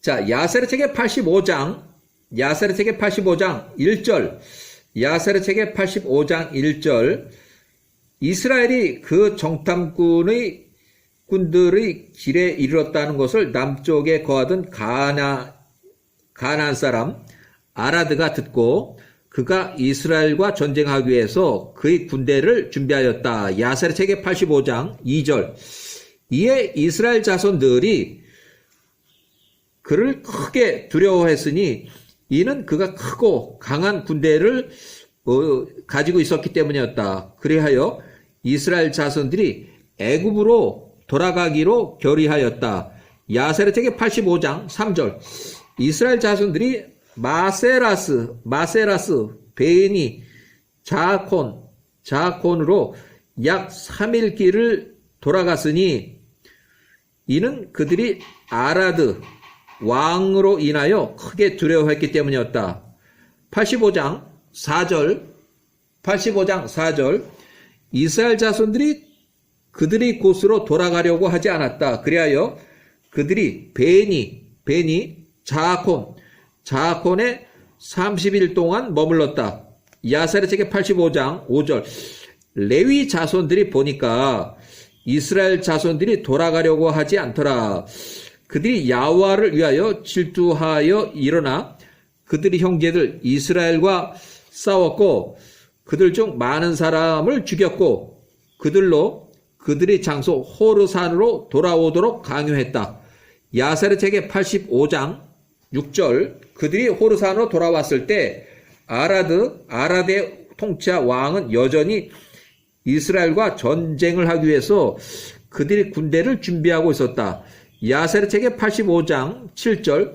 자, 야세르책의 85장 1절, 야세르책의 85장 1절, 이스라엘이 그 정탐꾼의 군들의 길에 이르렀다는 것을 남쪽에 거하던 가나안 사람 아라드가 듣고 그가 이스라엘과 전쟁하기 위해서 그의 군대를 준비하였다. 야세르책의 85장 2절. 이에 이스라엘 자손들이 그를 크게 두려워했으니 이는 그가 크고 강한 군대를 가지고 있었기 때문이었다. 그리하여 이스라엘 자손들이 애굽으로 돌아가기로 결의하였다. 야세르책의 85장 3절. 이스라엘 자손들이 마세라스, 베니, 자콘으로 약 3일 길을 돌아갔으니 이는 그들이 아라드 왕으로 인하여 크게 두려워했기 때문이었다. 85장 4절. 이스라엘 자손들이 그들의 곳으로 돌아가려고 하지 않았다. 그리하여 그들이 베니, 자콘에 30일 동안 머물렀다. 야세르책의 85장 5절. 레위 자손들이 보니까 이스라엘 자손들이 돌아가려고 하지 않더라. 그들이 야훼와를 위하여 질투하여 일어나 그들의 형제들 이스라엘과 싸웠고 그들 중 많은 사람을 죽였고 그들로 그들의 장소 호르산으로 돌아오도록 강요했다. 야세르책의 85장 6절. 그들이 호르산으로 돌아왔을 때 아라드의 통치자 왕은 여전히 이스라엘과 전쟁을 하기 위해서 그들의 군대를 준비하고 있었다. 야세르책의 85장 7절.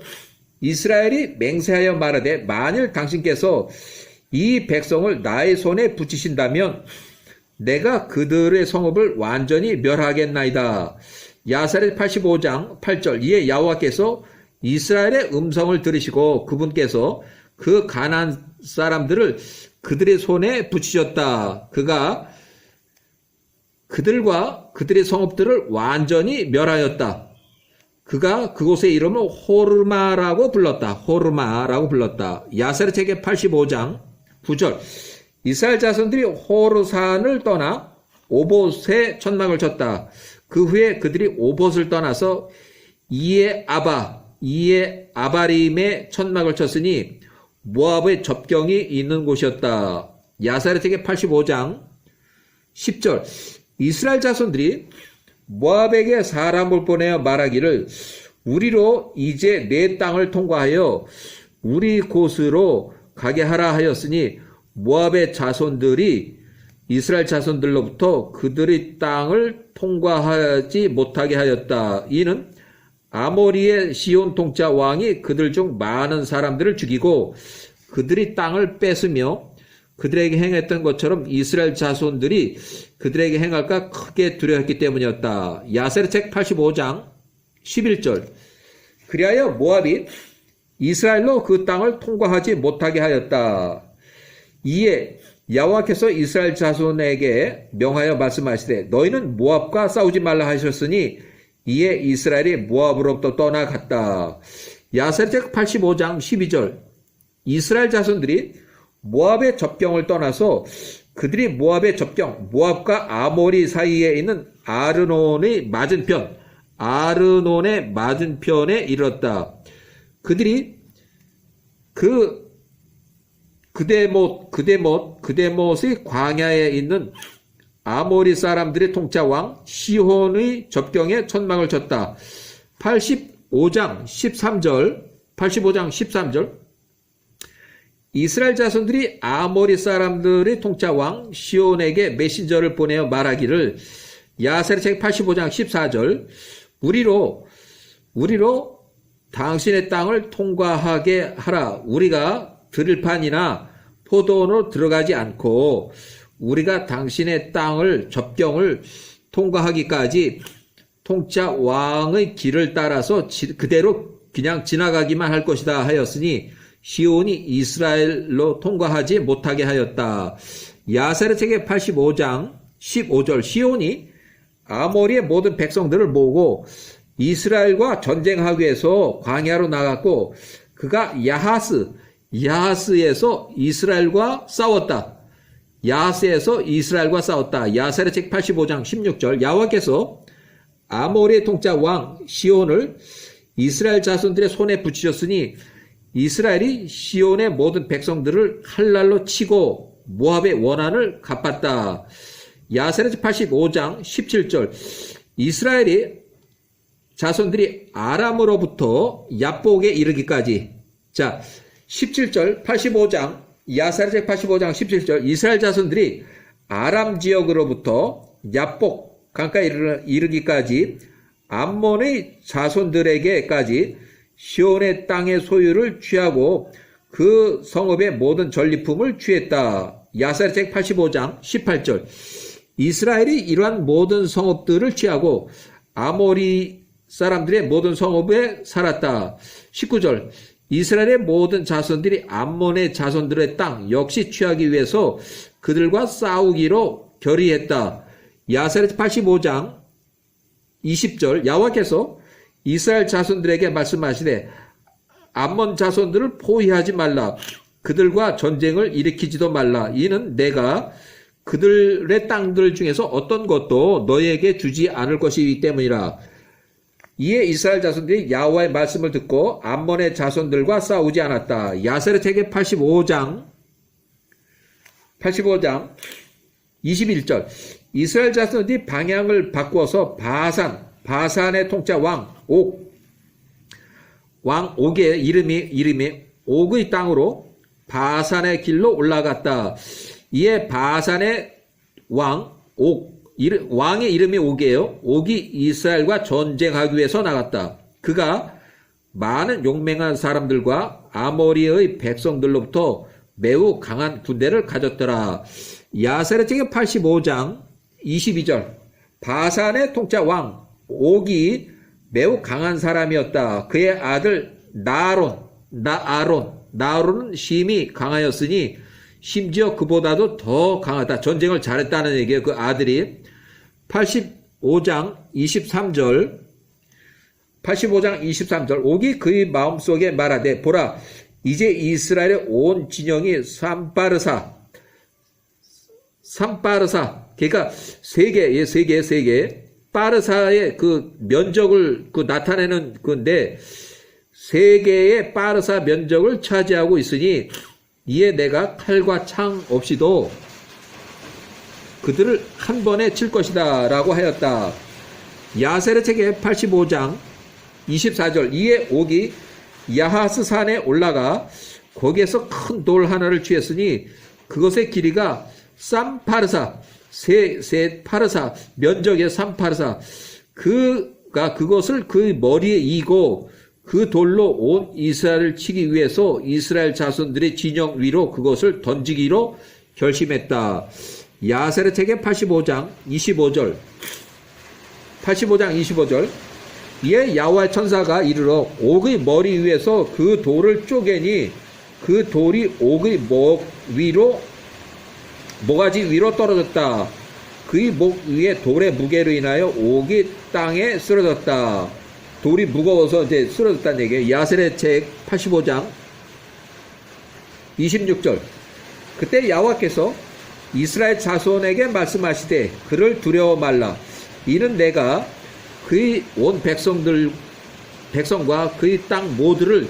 이스라엘이 맹세하여 말하되 만일 당신께서 이 백성을 나의 손에 붙이신다면 내가 그들의 성읍을 완전히 멸하겠나이다. 야세르 85장 8절. 이에 여호와께서 이스라엘의 음성을 들으시고 그분께서 그 가나안 사람들을 그들의 손에 붙이셨다. 그가 그들과 그들의 성읍들을 완전히 멸하였다. 그가 그곳의 이름을 호르마라고 불렀다. 야세르책의 85장 9절. 이스라엘 자손들이 호르산을 떠나 오봇에 천막을 쳤다. 그 후에 그들이 오봇을 떠나서 이에 아바림에 천막을 쳤으니 모압의 접경이 있는 곳이었다. 야세르책의 85장 10절. 이스라엘 자손들이 모압에게 사람을 보내어 말하기를 우리로 이제 내 땅을 통과하여 우리 곳으로 가게 하라 하였으니 모압의 자손들이 이스라엘 자손들로부터 그들의 땅을 통과하지 못하게 하였다. 이는 아모리의 시온 통치자 왕이 그들 중 많은 사람들을 죽이고 그들이 땅을 뺏으며 그들에게 행했던 것처럼 이스라엘 자손들이 그들에게 행할까 크게 두려워했기 때문이었다. 야세르책 85장 11절. 그리하여 모압이 이스라엘로 그 땅을 통과하지 못하게 하였다. 이에 여호와께서 이스라엘 자손에게 명하여 말씀하시되 너희는 모압과 싸우지 말라 하셨으니 이에 이스라엘이 모압으로부터 떠나갔다. 야세르책 85장 12절. 이스라엘 자손들이 모압의 접경을 떠나서 그들이 모압의 접경, 모압과 아모리 사이에 있는 아르논의 맞은편에 이르렀다. 그들이 그데못의 광야에 있는 아모리 사람들의 통치자 왕 시혼의 접경에 천막을 쳤다. 85장 13절. 이스라엘 자손들이 아모리 사람들의 통치자 왕 시온에게 메신저를 보내어 말하기를 야세르책 85장 14절. 우리로 당신의 땅을 통과하게 하라. 우리가 들판이나 포도원으로 들어가지 않고 우리가 당신의 땅을 접경을 통과하기까지 통치자 왕의 길을 따라서 그대로 그냥 지나가기만 할 것이다 하였으니 시온이 이스라엘로 통과하지 못하게 하였다. 야세르책의 85장 15절. 시온이 아모리의 모든 백성들을 모으고 이스라엘과 전쟁하기 위해서 광야로 나갔고 그가 야하스에서 이스라엘과 싸웠다. 야하스에서 이스라엘과 싸웠다. 야사랴 책 85장 16절 여호와께서 아모리의 통짜 왕 시온을 이스라엘 자손들의 손에 붙이셨으니 이스라엘이 시온의 모든 백성들을 칼날로 치고 모압의 원한을 갚았다. 야사랴 책 85장 17절 이스라엘이 자손들이 아람으로부터 야복에 이르기까지. 자, 17절 85장 야사랴 책 85장 17절 이스라엘 자손들이 아람 지역으로부터 야복 강가에 이르기까지 암몬의 자손들에게까지 시온의 땅의 소유를 취하고 그 성읍의 모든 전리품을 취했다. 야사랴 책 85장 18절 이스라엘이 이러한 모든 성읍들을 취하고 아모리 사람들의 모든 성읍에 살았다. 19절 이스라엘의 모든 자손들이 암몬의 자손들의 땅 역시 취하기 위해서 그들과 싸우기로 결의했다. 야사랴 85장 20절 여호와께서 이스라엘 자손들에게 말씀하시되 암몬 자손들을 포위하지 말라. 그들과 전쟁을 일으키지도 말라. 이는 내가 그들의 땅들 중에서 어떤 것도 너희에게 주지 않을 것이기 때문이라. 이에 이스라엘 자손들이 여호와의 말씀을 듣고 암몬의 자손들과 싸우지 않았다. 야사랴 책의 85장 21절 이스라엘 자손들이 방향을 바꾸어서 바산의 통짜 왕 옥의 이름이 옥의 땅으로 바산의 길로 올라갔다. 이에 바산의 왕의 이름이 옥이에요. 옥이 이스라엘과 전쟁하기 위해서 나갔다. 그가 많은 용맹한 사람들과 아모리의 백성들로부터 매우 강한 군대를 가졌더라. 야사랴 책의 85장 22절 바산의 통짜 왕 옥이 매우 강한 사람이었다. 그의 아들 나아론은 심히 강하였으니 심지어 그보다도 더 강하다. 전쟁을 잘했다는 얘기예요. 그 아들이 85장 23절 옥이 그의 마음속에 말하되 보라 이제 이스라엘의 온 진영이 삼파르사 그러니까 세 개 파르사의 그 면적을 나타내는 건데 세 개의 파르사 면적을 차지하고 있으니 이에 내가 칼과 창 없이도 그들을 한 번에 칠 것이다 라고 하였다. 야사랴 책의 85장 24절 이에 옥이 야하스 산에 올라가 거기에서 큰 돌 하나를 취했으니 그것의 길이가 쌈파르사 세 파르사 면적의 3파르사 그가 그것을 그 머리에 이고 그 돌로 온 이스라엘을 치기 위해서 이스라엘 자손들의 진영 위로 그것을 던지기로 결심했다. 야사랴 책의 85장 25절 이에 여호와의 천사가 이르러 옥의 머리 위에서 그 돌을 쪼개니 그 돌이 옥의 모가지 위로 떨어졌다. 그의 목 위에 돌의 무게로 인하여 옥이 땅에 쓰러졌다. 돌이 무거워서 이제 쓰러졌다는 얘기예요. 야사랴 책 85장 26절 그때 여호와께서 이스라엘 자손에게 말씀하시되 그를 두려워 말라. 이는 내가 그의 온 백성과 그의 땅 모두를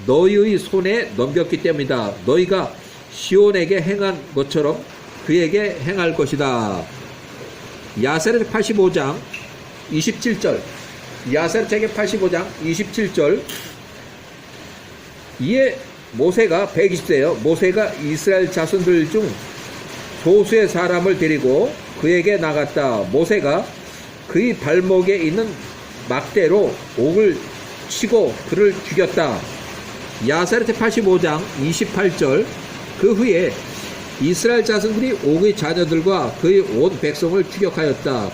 너희의 손에 넘겼기 때문이다. 너희가 시온에게 행한 것처럼 그에게 행할 것이다. 야사랴 85장 27절 야사랴 책의 85장 27절 이에 모세가 120세요. 모세가 이스라엘 자손들 중 소수의 사람을 데리고 그에게 나갔다. 모세가 그의 발목에 있는 막대로 옥을 치고 그를 죽였다. 야사랴 책 85장 28절 그 후에 이스라엘 자손들이 옥의 자녀들과 그의 온 백성을 추격하였다.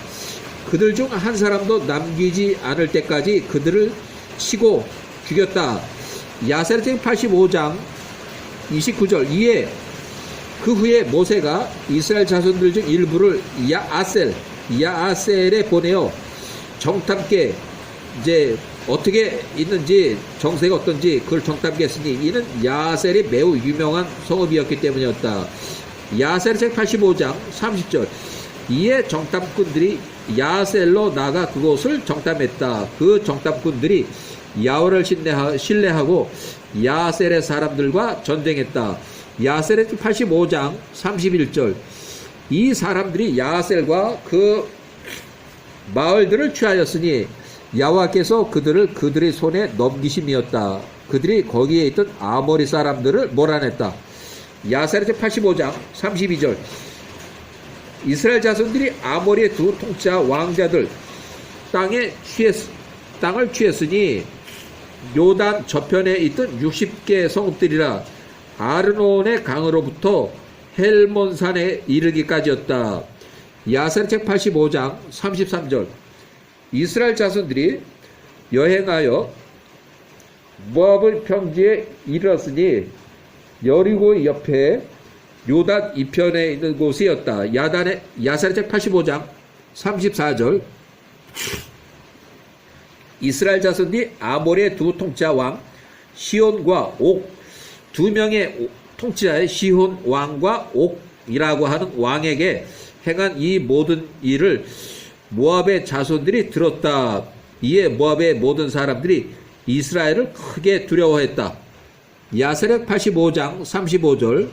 그들 중 한 사람도 남기지 않을 때까지 그들을 치고 죽였다. 야사랴 책 85장 29절 이에 그 후에 모세가 이스라엘 자손들 중 일부를 야아셀에 보내어 정탐께 이제 어떻게 있는지 정세가 어떤지 그걸 정답겠으니 이는 야셀이 매우 유명한 성읍이었기 때문이었다. 야셀 책 85장 30절. 이에 정탐꾼들이 야셀로 나가 그곳을 정탐했다. 그 정탐꾼들이 야훼를 신뢰하고 야셀의 사람들과 전쟁했다. 야셀의 책 85장 31절. 이 사람들이 야셀과 그 마을들을 취하였으니 야호와께서 그들을 그들의 손에 넘기심이었다. 그들이 거기에 있던 아모리 사람들을 몰아냈다. 야셀의 책 85장 32절. 이스라엘 자손들이 아모리의 두 통치자 왕자들 땅을 취했으니 요단 저편에 있던 60개 성읍들이라 아르논의 강으로부터 헬몬산에 이르기까지였다. 야셀의 책 85장 33절. 이스라엘 자손들이 여행하여 모압의 평지에 이르렀으니 여리고 옆에 요단 이편에 있는 곳이었다. 야셀의 책 85장 34절. 이스라엘 자손들이 아모리의 두 통치자 왕 시온과 옥 두 명의 통치자의 시혼 왕과 옥이라고 하는 왕에게 행한 이 모든 일을 모압의 자손들이 들었다. 이에 모압의 모든 사람들이 이스라엘을 크게 두려워했다. 야셀의 85장 35절.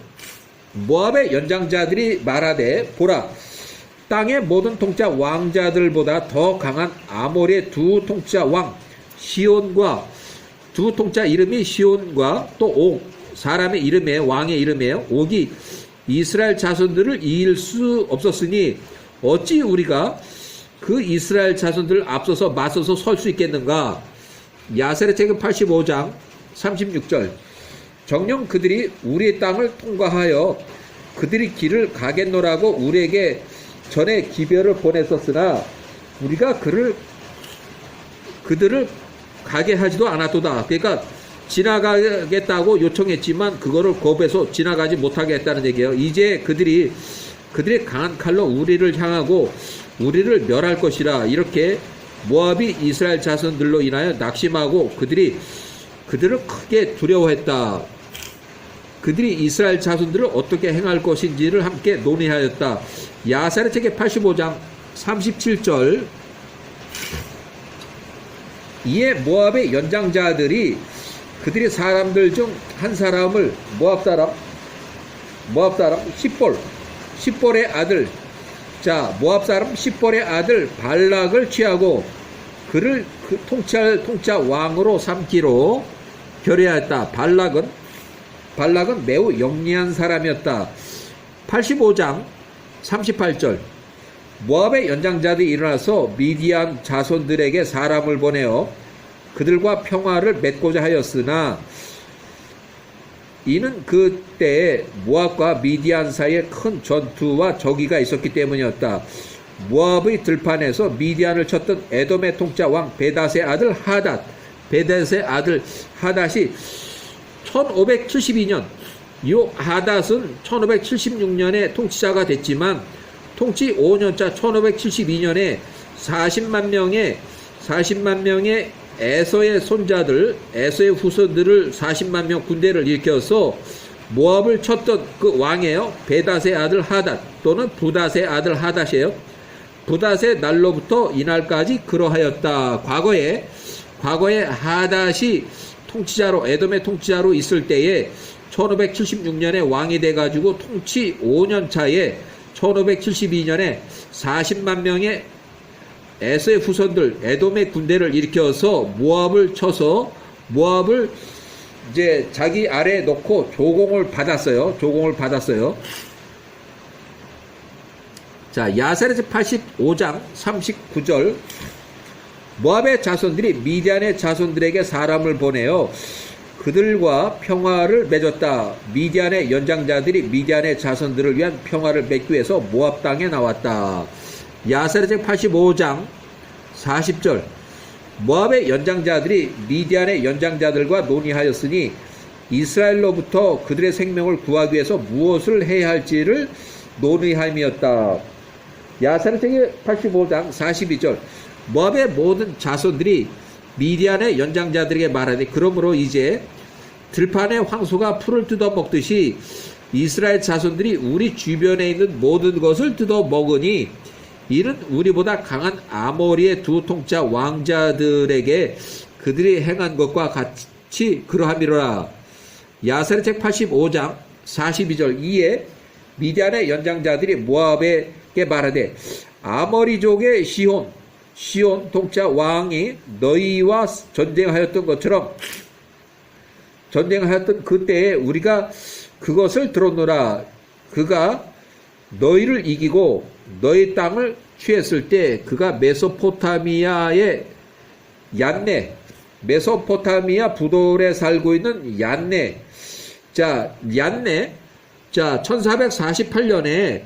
모압의 연장자들이 말하되 보라, 땅의 모든 통치자 왕자들보다 더 강한 아모리의 두 통치자 왕 시온과 두 통치자 이름이 시온과 또 옥 사람의 이름에 왕의 이름에 옥이 이스라엘 자손들을 이길 수 없었으니 어찌 우리가 그 이스라엘 자손들을 앞서서 맞서서 설 수 있겠는가. 야셀의 책 85장 36절. 정녕 그들이 우리의 땅을 통과하여 그들이 길을 가겠노라고 우리에게 전에 기별을 보냈었으나 우리가 그들을 가게 하지도 않았도다. 그러니까 지나가겠다고 요청했지만 그거를 거부해서 지나가지 못하게 했다는 얘기예요. 이제 그들이 강한 칼로 우리를 향하고 우리를 멸할 것이라. 이렇게 모압이 이스라엘 자손들로 인하여 낙심하고 그들을 크게 두려워했다. 그들이 이스라엘 자손들을 어떻게 행할 것인지를 함께 논의하였다. 야셀의 책 85장 37절. 이에 모압의 연장자들이 그들의 사람들 중 한 사람을 모압 사람 십볼의 아들, 모압 사람 십볼의 아들 발락을 취하고 그를 그 통치자 왕으로 삼기로 결의하였다. 발락은 매우 영리한 사람이었다. 85장 38절. 모압의 연장자들이 일어나서 미디안 자손들에게 사람을 보내어 그들과 평화를 맺고자 하였으나 이는 그때에 모압과 미디안 사이에 큰 전투와 적의가 있었기 때문이었다. 모압의 들판에서 미디안을 쳤던 에돔의 통치자 왕 베닷의 아들 하닷이 1572년, 이 하닷은 1576년에 통치자가 됐지만 통치 5년차 1572년에 40만 명의 에서의 손자들, 에서의 후손들을 40만 명 군대를 일으켜서 모압을 쳤던 그 왕이에요. 베닷의 아들 하닷 또는 부닷의 아들 하닷이에요. 부닷의 날로부터 이날까지 그러하였다. 과거에 하닷이 에돔의 통치자로 있을 때에 1576년에 왕이 돼가지고 통치 5년 차에 1572년에 40만 명의 에서의 후손들, 에돔의 군대를 일으켜서 모압을 쳐서 모압을 이제 자기 아래에 놓고 조공을 받았어요. 자, 야셀의 85장 39절. 모압의 자손들이 미디안의 자손들에게 사람을 보내어 그들과 평화를 맺었다. 미디안의 연장자들이 미디안의 자손들을 위한 평화를 맺기 위해서 모압 땅에 나왔다. 야셀의 85장 40절. 모압의 연장자들이 미디안의 연장자들과 논의하였으니 이스라엘로부터 그들의 생명을 구하기 위해서 무엇을 해야 할지를 논의함이었다. 야셀의 85장 42절. 모압의 모든 자손들이 미디안의 연장자들에게 말하되 그러므로 이제 들판의 황소가 풀을 뜯어 먹듯이 이스라엘 자손들이 우리 주변에 있는 모든 것을 뜯어 먹으니 이는 우리보다 강한 아모리의 두 통짜 왕자들에게 그들이 행한 것과 같이 그러함이로라. 야세르 책 85장 42절. 이에 미디안의 연장자들이 모압에게 말하되 아모리족의 시온 통짜 왕이 너희와 전쟁하였던 것처럼 전쟁하였던 그때에 우리가 그것을 들었노라. 그가 너희를 이기고 너희 땅을 취했을 때 그가 메소포타미아의 얀네, 메소포타미아 부돌에 살고 있는 얀네. 자, 얀네. 자, 1448년에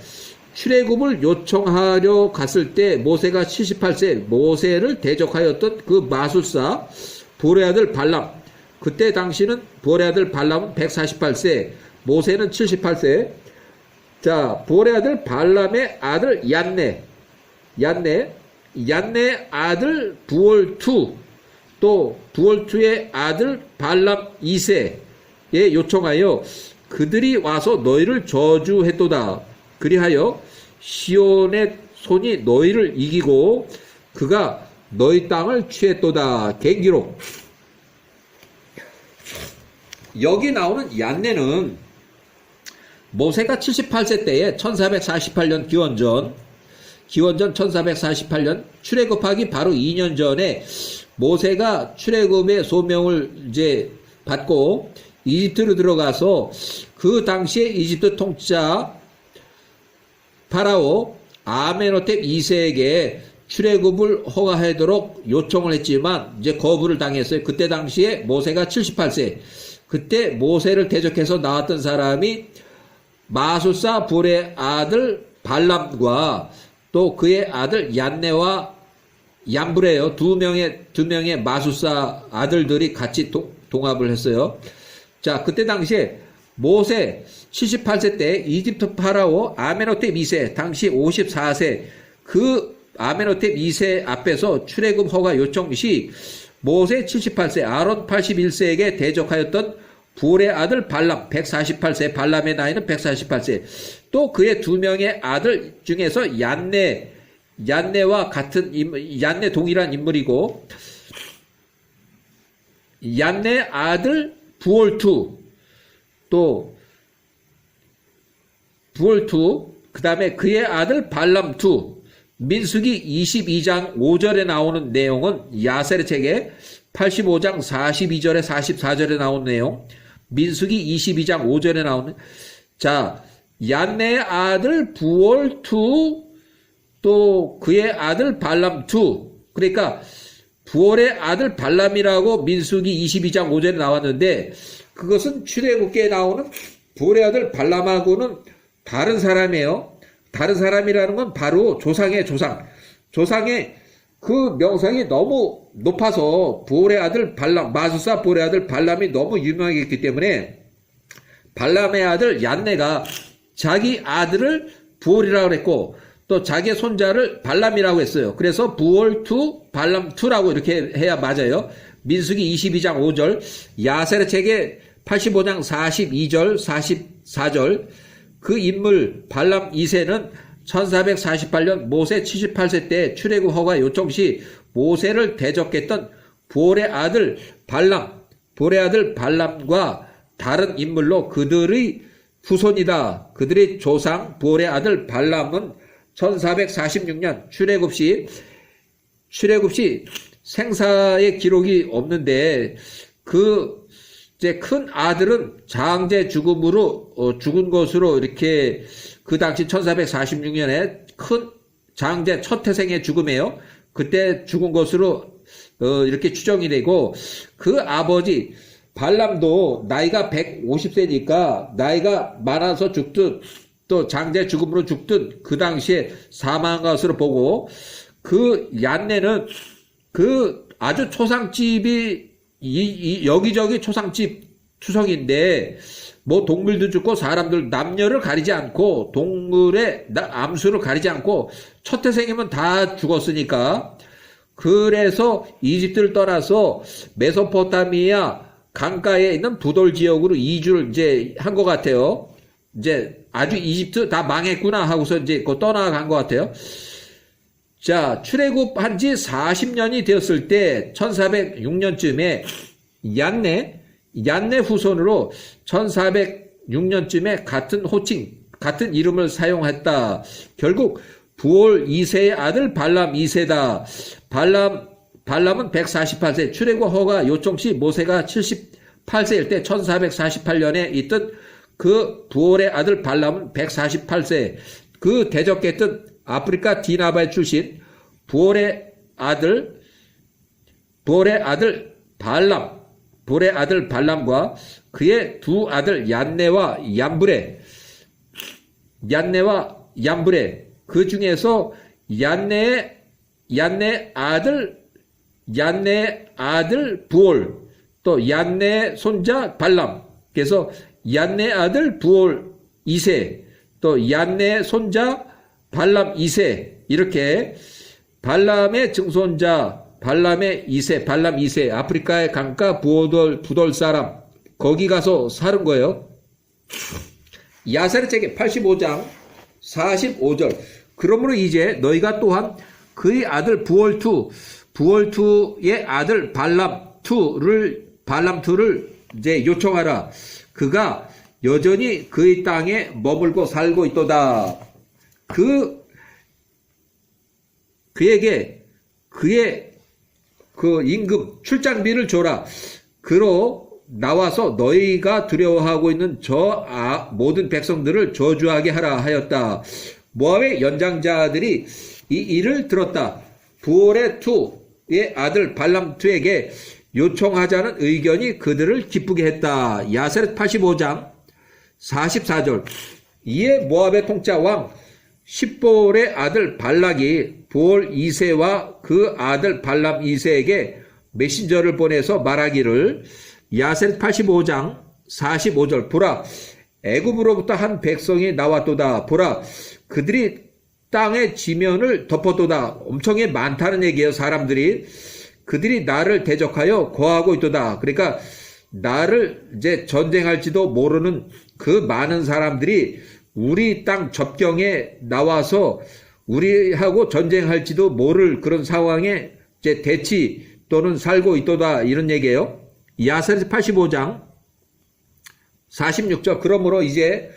출애굽을 요청하려 갔을 때 모세가 78세, 모세를 대적하였던 그 마술사 보레 아들 발람. 그때 당시는 보레 아들 발람은 148세, 모세는 78세. 자, 보레 아들 발람의 아들 얀네 아들 부올투, 또 부올투의 아들 발람 2세에 요청하여 그들이 와서 너희를 저주했도다. 그리하여 시온의 손이 너희를 이기고 그가 너희 땅을 취했도다. 개인기록. 여기 나오는 얀네는 모세가 78세 때에 1448년 기원전 1448년 출애굽하기 바로 2년 전에 모세가 출애굽의 소명을 이제 받고 이집트로 들어가서 그 당시에 이집트 통짜 파라오 아메노텝 2세에게 출애굽을 허가하도록 요청을 했지만 이제 거부를 당했어요. 그때 당시에 모세가 78세. 그때 모세를 대적해서 나왔던 사람이 마술사 볼의 아들 발람과 또 그의 아들 얀네와 얀브레요. 두 명의 마술사 아들들이 같이 동합을 했어요. 자, 그때 당시에 모세 78세 때 이집트 파라오 아메노텝 2세, 당시 54세, 그 아메노텝 2세 앞에서 출애굽 허가 요청 시 모세 78세, 아론 81세에게 대적하였던 불의 아들 발람 148세, 발람의 나이는 148세, 또 그의 두 명의 아들 중에서 얀네와 같은 얀네 동일한 인물이고, 얀네 아들 부올투, 또 부올투, 그 다음에 그의 아들 발람2. 민수기 22장 5절에 나오는 내용은 야세르 책에 85장 42절에 44절에 나오는 내용, 민수기 22장 5절에 나오는, 자, 얀네의 아들 부올투, 또 그의 아들 발람2. 그러니까 부올의 아들 발람이라고 민수기 22장 5절에 나왔는데, 그것은 출애굽기에 나오는 부올의 아들 발람하고는 다른 사람이에요. 다른 사람이라는 건 바로 조상의 그 명성이 너무 높아서 부올의 아들 발람, 마술사 부올의 아들 발람이 너무 유명했기 때문에 발람의 아들 얀네가 자기 아들을 부올이라고 했고 또 자기의 손자를 발람이라고 했어요. 그래서 부올2, 발람2라고 이렇게 해야 맞아요. 민수기 22장 5절, 야세르 책의 85장 42절, 44절, 그 인물 발람 2세는 1448년 모세 78세 때 출애굽 허가 요청 시 모세를 대적했던 부올의 아들 발람과 다른 인물로 그들의 후손이다. 그들의 조상 부올의 아들 발람은 1446년 출애굽 시 생사의 기록이 없는데 그 이제 큰 아들은 장제 죽음으로 죽은 것으로 이렇게 그 당시 1446년에 큰 장제 첫 태생의 죽음이에요. 그때 죽은 것으로 이렇게 추정이 되고 그 아버지 발람도 나이가 150세니까 나이가 많아서 죽든 또 장제 죽음으로 죽든 그 당시에 사망한 것으로 보고 그 얀네는 그 아주 초상집이 여기저기 초상집 투성인데 뭐 동물도 죽고 사람들 남녀를 가리지 않고 동물의 암수를 가리지 않고 첫 태생이면 다 죽었으니까 그래서 이집트를 떠나서 메소포타미아 강가에 있는 부돌 지역으로 이주를 이제 한 것 같아요. 이제 아주 이집트 다 망했구나 하고서 이제 그 떠나간 것 같아요. 자, 출애굽한 지 40년이 되었을 때 1406년쯤에 얀네 후손으로 1406년쯤에 같은 호칭, 같은 이름을 사용했다. 결국 부올 2세의 아들 발람 2세다. 발람은 148세, 출애굽 허가 요청 시 모세가 78세일 때 1448년에 있던 그 부올의 아들 발람은 148세. 그 대적했던 아프리카 디나바의 출신 부올의 아들 발람과 그의 두 아들 얀네와 얀브레 그 중에서 얀네 아들 부올 또 얀네 손자 발람 그래서 얀네 아들 부올 2세 또 얀네 손자 발람 2세 이렇게 발람의 증손자 발람의 2세 발람 2세 아프리카의 강가 부돌 사람 거기 가서 사는 거예요. 야세르 책의 85장 45절 그러므로 이제 너희가 또한 그의 아들 부올2의 아들 발람2를 이제 요청하라. 그가 여전히 그의 땅에 머물고 살고 있도다. 그에게 그의 그 임금 출장비를 줘라. 그로 나와서 너희가 두려워하고 있는 모든 백성들을 저주하게 하라 하였다. 모압의 연장자들이 이 일을 들었다. 부올의 투의 아들 발람2에게 요청하자는 의견이 그들을 기쁘게 했다. 야세렛 85장 44절 이에 모압의 통짜 왕 십볼의 아들 발락이 부올 2세와 그 아들 발람 2세에게 메신저를 보내서 말하기를 야세렛 85장 45절 보라 애굽으로부터 한 백성이 나왔도다. 보라 그들이 땅의 지면을 덮었도다. 엄청나게 많다는 얘기예요. 사람들이 그들이 나를 대적하여 거하고 있도다. 그러니까 나를 이제 전쟁할지도 모르는 그 많은 사람들이 우리 땅 접경에 나와서 우리하고 전쟁할지도 모를 그런 상황에 이제 대치 또는 살고 있도다. 이런 얘기예요. 야세렛 85장 46절 그러므로 이제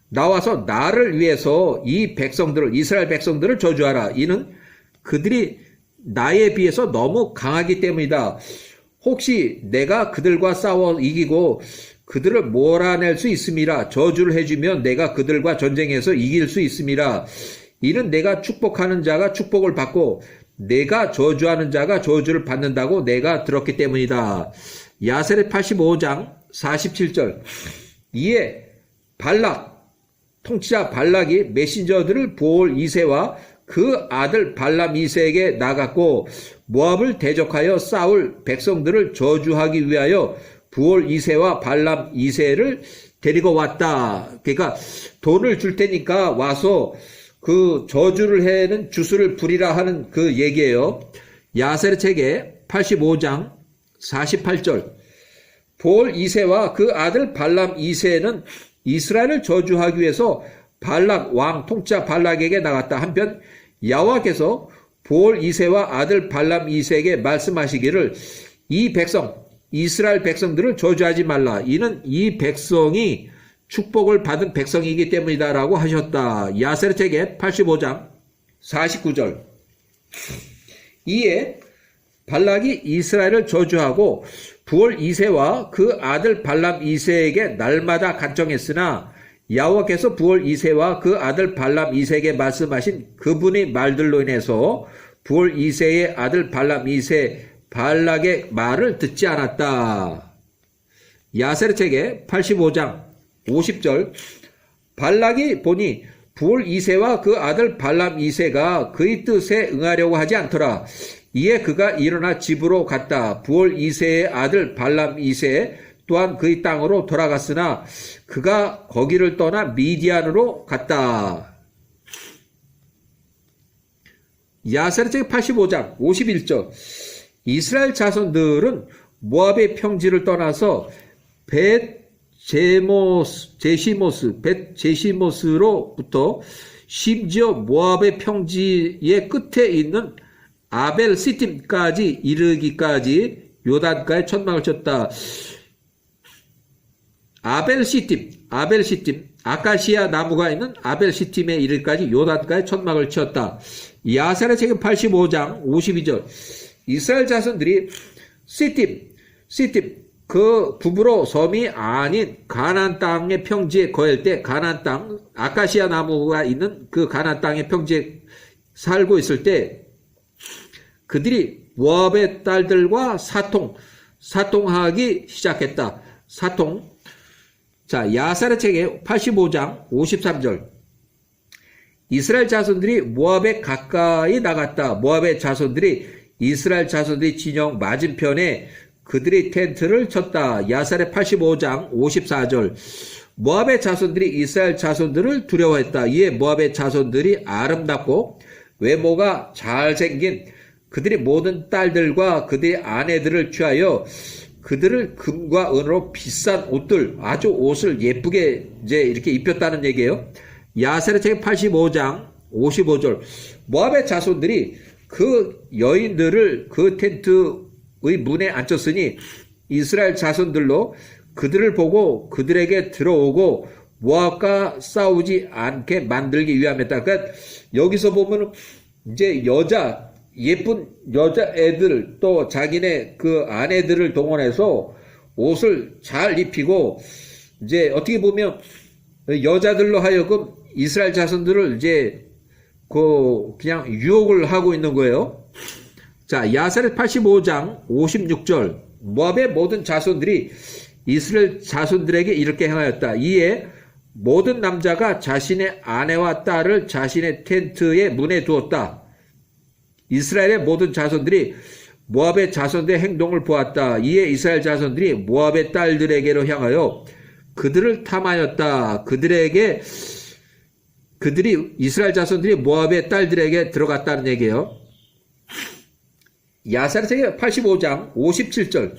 나와서 나를 위해서 이 백성들을 이스라엘 백성들을 저주하라. 이는 그들이 나에 비해서 너무 강하기 때문이다. 혹시 내가 그들과 싸워 이기고 그들을 몰아낼 수 있음이라. 저주를 해주면 내가 그들과 전쟁에서 이길 수 있음이라. 이는 내가 축복하는 자가 축복을 받고 내가 저주하는 자가 저주를 받는다고 내가 들었기 때문이다. 야세렛 85장 47절 이에 통치자 발락이 메신저들을 부올 2세와 그 아들 발람 2세에게 나갔고 모압을 대적하여 싸울 백성들을 저주하기 위하여 부올 2세와 발람 2세를 데리고 왔다. 그러니까 돈을 줄 테니까 와서 그 저주를 해는 주술을 부리라 하는 그 얘기예요. 야세르 책의 85장 48절 부올 2세와 그 아들 발람 2세는 이스라엘을 저주하기 위해서 발락 왕 통짜 발락에게 나갔다. 한편 여호와께서 부올 2세와 아들 발람 2세에게 말씀하시기를 이 백성 이스라엘 백성들을 저주하지 말라. 이는 이 백성이 축복을 받은 백성이기 때문이다 라고 하셨다. 야세르 책의 85장 49절 이에 발락이 이스라엘을 저주하고 부올 2세와 그 아들 발람 2세에게 날마다 간청했으나 여호와께서 부올 2세와 그 아들 발람 2세에게 말씀하신 그분의 말들로 인해서 부올 2세의 아들 발람 2세 발락의 말을 듣지 않았다. 야세르 책의 85장 50절 발락이 보니 부올 2세와 그 아들 발람 2세가 그의 뜻에 응하려고 하지 않더라. 이에 그가 일어나 집으로 갔다. 부올 2세의 아들 발람 2세 또한 그의 땅으로 돌아갔으나 그가 거기를 떠나 미디안으로 갔다. 야사렛 책 85장 51절. 이스라엘 자손들은 모압의 평지를 떠나서 벳제시모스로부터 심지어 모압의 평지의 끝에 있는 아벨 시팀까지 이르기까지 요단가에 천막을 쳤다. 아벨 시팀, 아카시아 나무가 있는 아벨 시팀에 이르기까지 요단가에 천막을 쳤다. 야사렛 책임 85장 52절. 이스라엘 자손들이 시팀, 그 부부로 섬이 아닌 가나안 땅의 평지에 거할 때 가나안 땅, 아카시아 나무가 있는 그 가나안 땅의 평지에 살고 있을 때 그들이 모압의 딸들과 사통하기 시작했다. 자, 야사렛 책의 85장 53절. 이스라엘 자손들이 모압에 가까이 나갔다. 모압의 자손들이 이스라엘 자손들이 진영 맞은편에 그들이 텐트를 쳤다. 야사렛 85장 54절. 모압의 자손들이 이스라엘 자손들을 두려워했다. 이에 모압의 자손들이 아름답고 외모가 잘생긴 그들이 모든 딸들과 그들의 아내들을 취하여 그들을 금과 은으로 비싼 옷들, 아주 옷을 예쁘게 이제 이렇게 입혔다는 얘기예요. 야사렛 책 85장 55절. 모압의 자손들이 그 여인들을 그 텐트의 문에 앉혔으니 이스라엘 자손들로 그들을 보고 그들에게 들어오고 모압과 싸우지 않게 만들기 위함이었다. 그러니까 여기서 보면 이제 예쁜 여자애들 또 자기네 그 아내들을 동원해서 옷을 잘 입히고 이제 어떻게 보면 여자들로 하여금 이스라엘 자손들을 이제 그냥 유혹을 하고 있는 거예요. 자, 야사렛 85장 56절. 모압의 모든 자손들이 이스라엘 자손들에게 이렇게 행하였다. 이에 모든 남자가 자신의 아내와 딸을 자신의 텐트의 문에 두었다. 이스라엘의 모든 자손들이 모압의 자손들의 행동을 보았다. 이에 이스라엘 자손들이 모압의 딸들에게로 향하여 그들을 탐하였다. 이스라엘 자손들이 모압의 딸들에게 들어갔다는 얘기예요. 야사렛 책 85장 57절.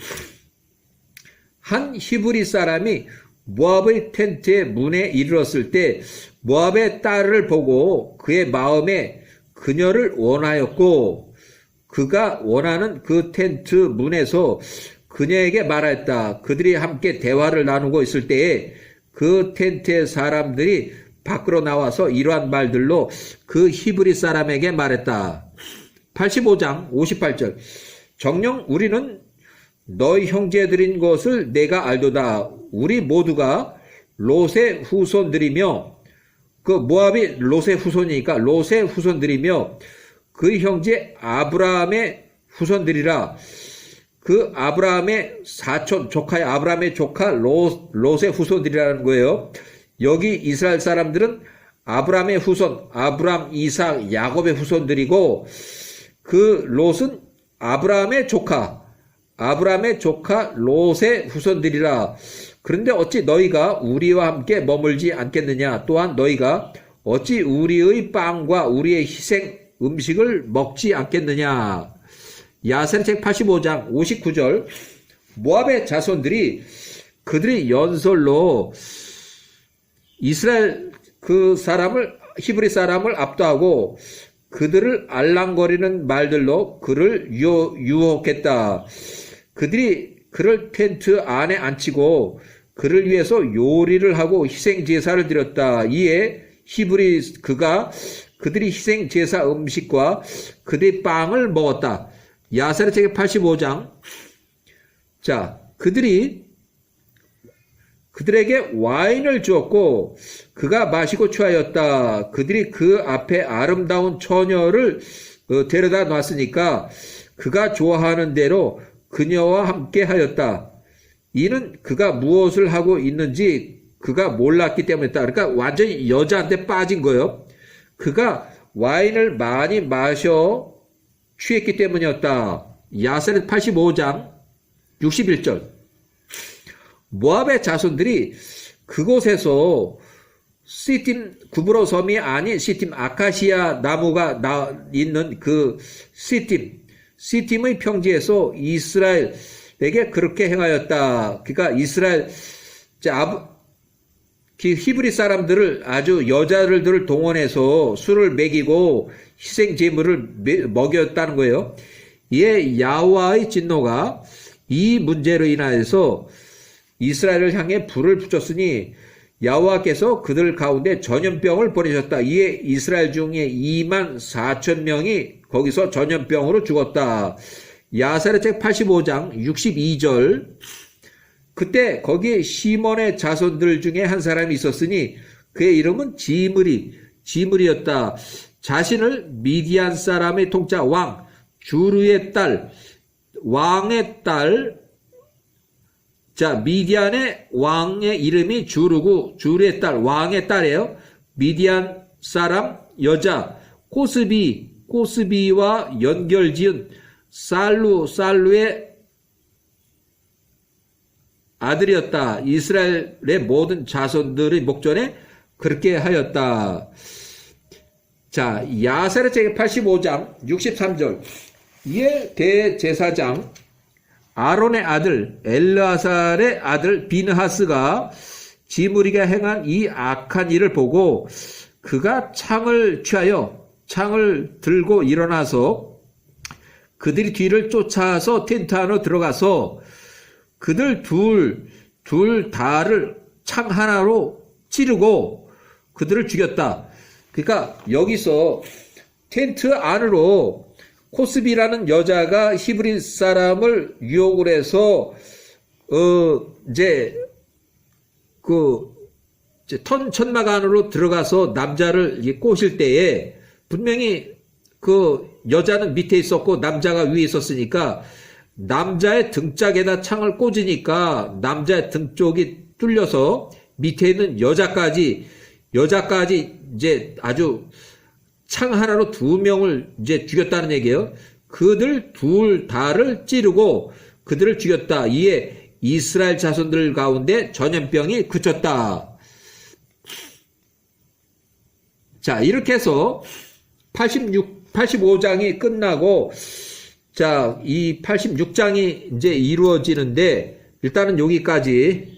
한 히브리 사람이 모압의 텐트의 문에 이르렀을 때 모압의 딸을 보고 그의 마음에 그녀를 원하였고 그가 원하는 그 텐트 문에서 그녀에게 말하였다. 그들이 함께 대화를 나누고 있을 때에 그 텐트의 사람들이 밖으로 나와서 이러한 말들로 그 히브리 사람에게 말했다. 85장 58절. 정녕 우리는 너희 형제들인 것을 내가 알도다. 우리 모두가 롯의 후손들이며 그 모압이 롯의 후손이니까 롯의 후손들이며 그 형제 아브라함의 후손들이라. 그 아브라함의 사촌 조카의 아브라함의 조카 롯의 후손들이라는 거예요. 여기 이스라엘 사람들은 아브라함의 후손, 아브라함, 이삭, 야곱의 후손들이고 그 롯은 아브라함의 조카 롯의 후손들이라. 그런데 어찌 너희가 우리와 함께 머물지 않겠느냐? 또한 너희가 어찌 우리의 빵과 우리의 희생 음식을 먹지 않겠느냐? 야사렛 책 85장 59절. 모압의 자손들이 그들이 연설로 이스라엘 히브리 사람을 압도하고 그들을 알랑거리는 말들로 그를 유혹했다. 그들이 그를 텐트 안에 앉히고 그를 위해서 요리를 하고 희생 제사를 드렸다. 이에 그들이 희생 제사 음식과 그들의 빵을 먹었다. 야사렛 책 85장. 자, 그들에게 와인을 주었고 그가 마시고 취하였다. 그들이 그 앞에 아름다운 처녀를 데려다 놨으니까 그가 좋아하는 대로 그녀와 함께 하였다. 이는 그가 무엇을 하고 있는지 그가 몰랐기 때문이다. 그러니까 완전히 여자한테 빠진 거예요. 그가 와인을 많이 마셔 취했기 때문이었다. 야사렛 85장 61절. 모압의 자손들이 그곳에서 시팀 구브로 섬이 아닌 시팀 아카시아 나무가 있는 그 시팀의 평지에서 이스라엘에게 그렇게 행하였다. 그러니까 이스라엘 히브리 사람들을 아주 여자들을 동원해서 술을 먹이고 희생 제물을 먹였다는 거예요. 이에 야훼와의 진노가 이 문제로 인하여서 이스라엘을 향해 불을 붙였으니 야훼와께서 그들 가운데 전염병을 보내셨다. 이에 이스라엘 중에 2만 4천 명이 거기서 전염병으로 죽었다. 야사랴책 85장 62절. 그때 거기에 시몬의 자손들 중에 한 사람이 있었으니 그의 이름은 지므리였다. 자신을 미디안 사람의 통짜 왕 주르의 딸, 왕의 딸, 미디안의 왕의 이름이 주르고 주르의 딸, 왕의 딸이에요. 미디안 사람 여자 코스비와 연결지은 살루의 아들이었다. 이스라엘의 모든 자손들의 목전에 그렇게 하였다. 자, 야사랴책 85장 63절. 이에 대제사장 아론의 아들 엘르아살의 아들 비느하스가 지므리가 행한 이 악한 일을 보고 그가 창을 취하여 창을 들고 일어나서 그들이 뒤를 쫓아서 텐트 안으로 들어가서 그들 둘 다를 창 하나로 찌르고 그들을 죽였다. 그러니까 여기서 텐트 안으로 코스비라는 여자가 히브리 사람을 유혹을 해서 천막 안으로 들어가서 남자를 꼬실 때에 분명히 그 여자는 밑에 있었고 남자가 위에 있었으니까 남자의 등짝에다 창을 꽂으니까 남자의 등 쪽이 뚫려서 밑에 있는 여자까지 이제 아주 창 하나로 2명을 이제 죽였다는 얘기예요. 그들 둘 다를 찌르고 그들을 죽였다. 이에 이스라엘 자손들 가운데 전염병이 그쳤다. 자, 이렇게 해서 85장이 끝나고 자, 이 86장이 이제 이루어지는데 일단은 여기까지